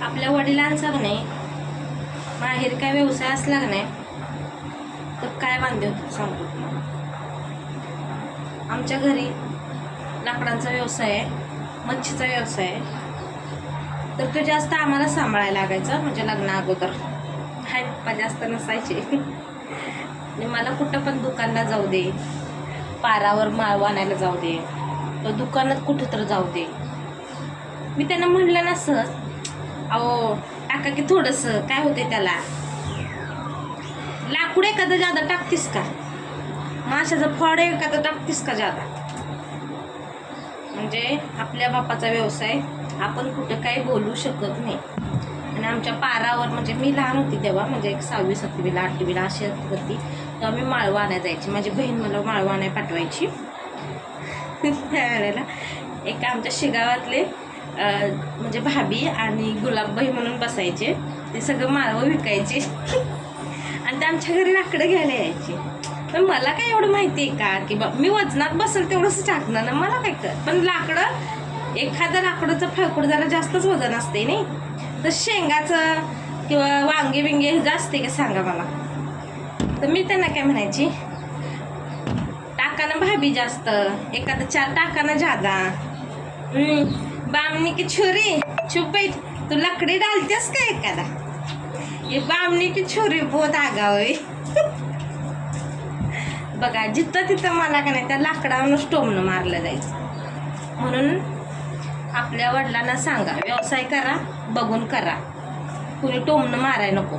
आपल्या वडिलांचा का नाही माहेर काय व्यवसाय असला का नाही तर काय वांदे होते सांगतो तुम्हाला. आमच्या घरी लाकडांचा व्यवसाय आहे, मच्छीचा व्यवसाय आहे, तर तो जास्त आम्हाला सांभाळायला लागायचा. म्हणजे लग्ना अगोदर हाय पप्पा जास्त नसायचे आणि मला कुठं पण दुकानला जाऊ दे, पारावर माळव आणायला जाऊ दे, तर दुकानात कुठं तर जाऊ दे, मी त्यांना म्हणलं ना सहज, अहो टाका की थोडंसं, काय होते त्याला, लाकूड एखादं जादा टाकतीस का, माशाचं फळ एखादं टाकतीस का जादा. म्हणजे आपल्या बापाचा व्यवसाय, आपण कुठं काही बोलू शकत नाही. आणि आमच्या पारावर, म्हणजे मी लहान होती तेव्हा, म्हणजे एक 6वी 7वीला 8वीला अशी होती, तेव्हा मी माळवं आणायला जायची. माझी बहीण मला माळवं आणायला पाठवायची. त्यावेळेला एक आमच्या शेगावातले म्हणजे भाभी आणि गुलाबबाई म्हणून बसायचे, ते सगळं माळवं विकायचे आणि ते आमच्या घरी लाकडं घ्यायला यायचे. पण मला काय एवढं माहिती आहे का की मी वजनात बसेल तेवढंच टाकणार ना, मला काय कर. पण लाकडं, एखादं लाकडाचं फळकुड जरा जास्तच वजन असते नाही, तर शेंगाचं किंवा वांगे बिंगे हे जास्त आहे का सांगा मला. तर मी त्यांना काय म्हणायची, टाकाना भाभी जास्त, एखादं 4 टाकाना ज्यादा, बामनी की छुरी छुपे, तू लकड़ी डालतेस का एखादा, ये बामनी की छुरी बहुत आगाव. बघा जिथं तिथं मला का नाही त्या लाकडावरच टोमणं मारलं जायचं. म्हणून आपल्या वडिलांना सांगा, व्यवसाय करा, बघून करा, कुणी टोमणं माराय नको.